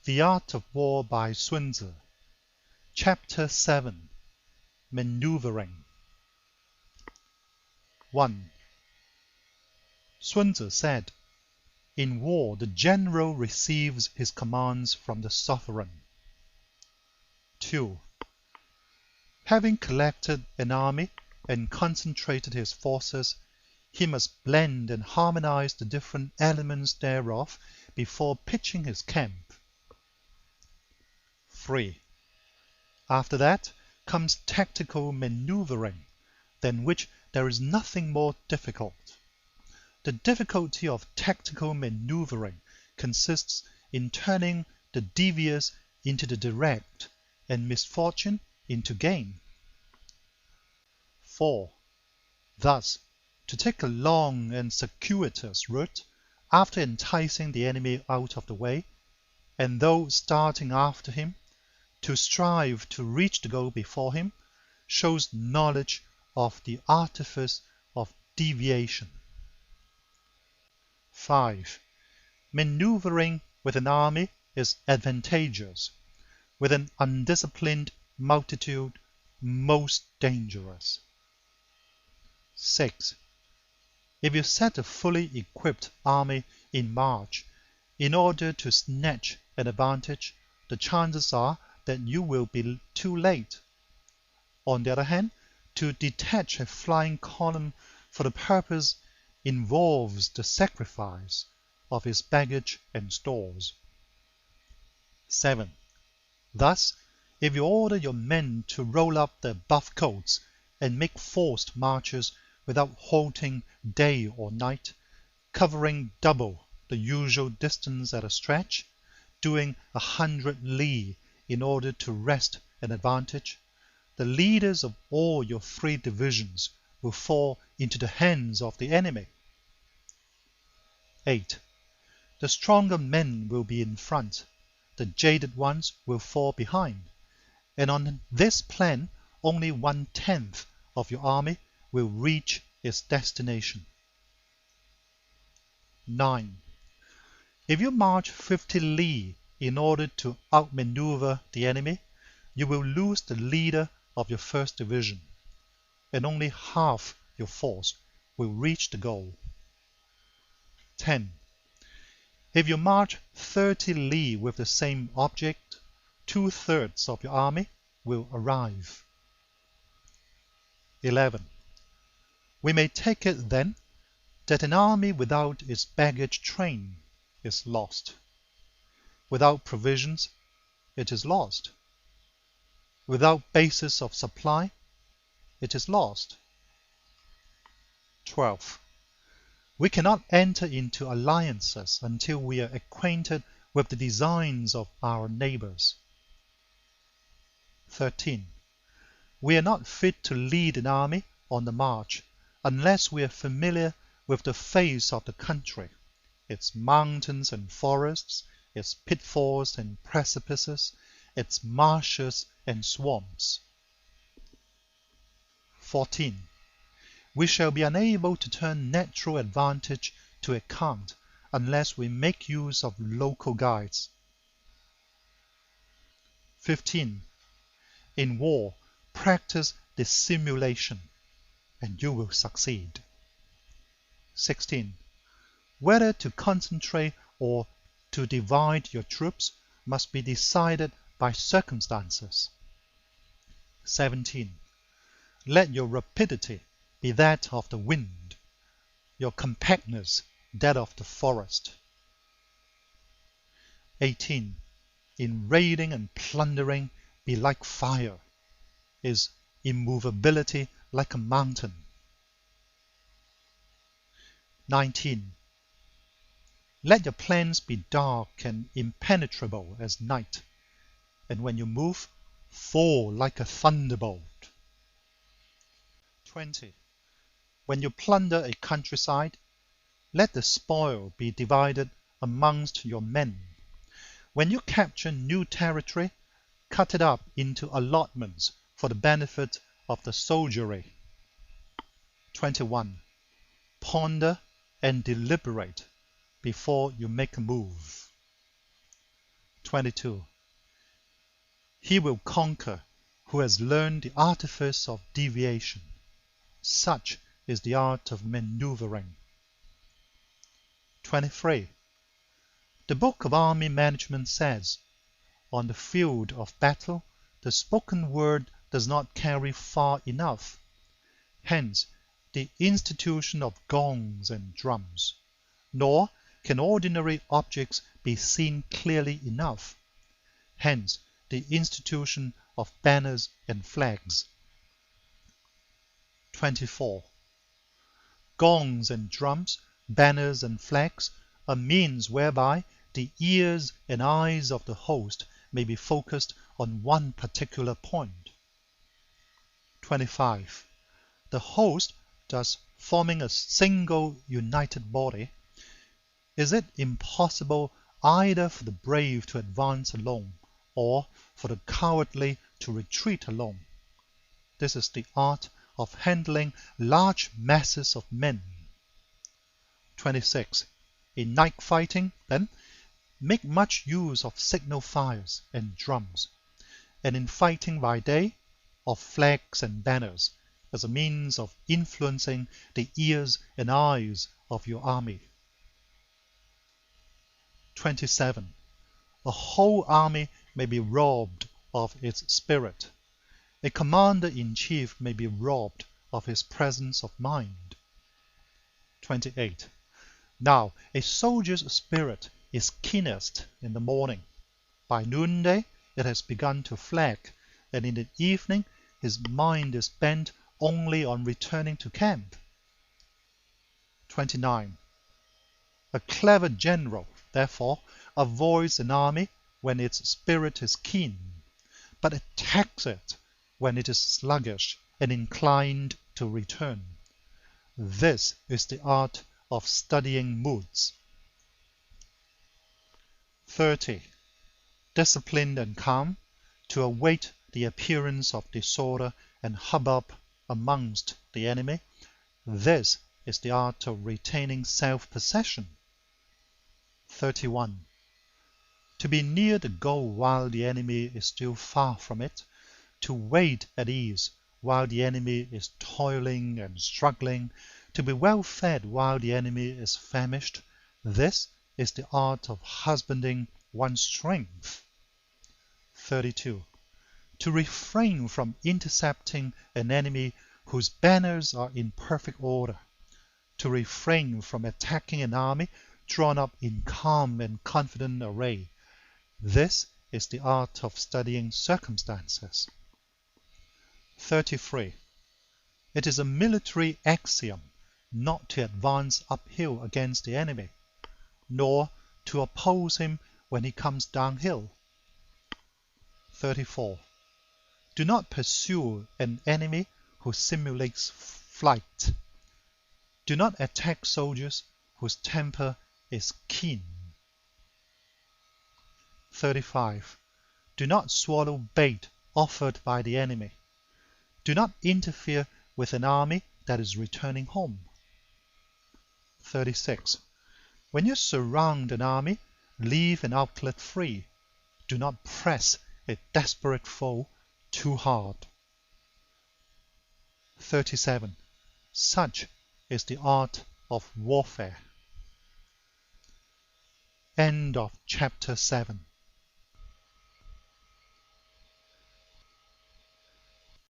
The Art of War by Sun Tzu. Chapter 7. Maneuvering. 1. Sun Tzu said, "In war the general receives his commands from the sovereign." 2. Having collected an army and concentrated his forces, he must blend and harmonize the different elements thereof before pitching his camp. 3. After that comes tactical maneuvering, than which there is nothing more difficult. The difficulty of tactical maneuvering consists in turning the devious into the direct, and misfortune into gain. 4. Thus, to take a long and circuitous route, after enticing the enemy out of the way, and though starting after him, to strive to reach the goal before him, shows knowledge of the artifice of deviation. 5. Maneuvering with an army is advantageous, with an undisciplined multitude most dangerous. 6. If you set a fully equipped army in march in order to snatch an advantage, the chances are that you will be too late. On the other hand, to detach a flying column for the purpose involves the sacrifice of its baggage and stores. 7. Thus, if you order your men to roll up their buff coats and make forced marches without halting day or night, covering double the usual distance at a stretch, doing 100 li in order to wrest an advantage, the leaders of all your 3 divisions will fall into the hands of the enemy. 8. The stronger men will be in front, the jaded ones will fall behind, and on this plan only 1/10 of your army will reach its destination. 9. If you march 50 li in order to outmaneuver the enemy, you will lose the leader of your first division, and only half your force will reach the goal. 10. If you march 30 li with the same object, 2/3 of your army will arrive. 11. We may take it, then, that an army without its baggage train is lost. Without provisions, it is lost. Without basis of supply, it is lost. 12. We cannot enter into alliances until we are acquainted with the designs of our neighbors. 13. We are not fit to lead an army on the march unless we are familiar with the face of the country, its mountains and forests, its pitfalls and precipices, its marshes and swamps. 14. We shall be unable to turn natural advantage to account unless we make use of local guides. 15. In war, practice dissimulation, and you will succeed. 16. Whether to concentrate or to divide your troops must be decided by circumstances. 17. Let your rapidity be that of the wind, your compactness that of the forest. 18. In raiding and plundering be like fire, is immovability like a mountain. 19. Let your plans be dark and impenetrable as night, and when you move, fall like a thunderbolt. 20. When you plunder a countryside, let the spoil be divided amongst your men. When you capture new territory, cut it up into allotments for the benefit of the soldiery. 21. Ponder and deliberate before you make a move. 22. He will conquer who has learned the artifice of deviation. Such is the art of maneuvering. 23. The Book of Army Management says, on the field of battle, the spoken word does not carry far enough. Hence, the institution of gongs and drums. Nor can ordinary objects be seen clearly enough. Hence, the institution of banners and flags. 24. Gongs and drums, banners and flags are means whereby the ears and eyes of the host may be focused on one particular point. 25. The host, thus forming a single united body, is it impossible either for the brave to advance alone, or for the cowardly to retreat alone? This is the art of handling large masses of men. 26. In night fighting, then, make much use of signal fires and drums, and in fighting by day, of flags and banners, as a means of influencing the ears and eyes of your army. 27. A whole army may be robbed of its spirit. A commander-in-chief may be robbed of his presence of mind. 28. Now, a soldier's spirit is keenest in the morning. By noonday it has begun to flag, and in the evening his mind is bent only on returning to camp. 29. A clever general, therefore, avoids an army when its spirit is keen, but attacks it when it is sluggish and inclined to return. This is the art of studying moods. 30. Disciplined and calm, to await the appearance of disorder and hubbub amongst the enemy. This is the art of retaining self-possession. 31. To be near the goal while the enemy is still far from it, to wait at ease while the enemy is toiling and struggling, to be well fed while the enemy is famished, this is the art of husbanding one's strength. 32. To refrain from intercepting an enemy whose banners are in perfect order, to refrain from attacking an army drawn up in calm and confident array. This is the art of studying circumstances. 33. It is a military axiom not to advance uphill against the enemy, nor to oppose him when he comes downhill. 34. Do not pursue an enemy who simulates flight. Do not attack soldiers whose temper is keen. 35. Do not swallow bait offered by the enemy. Do not interfere with an army that is returning home. 36. When you surround an army, leave an outlet free. Do not press a desperate foe too hard. 37. Such is the art of warfare. End of chapter 7.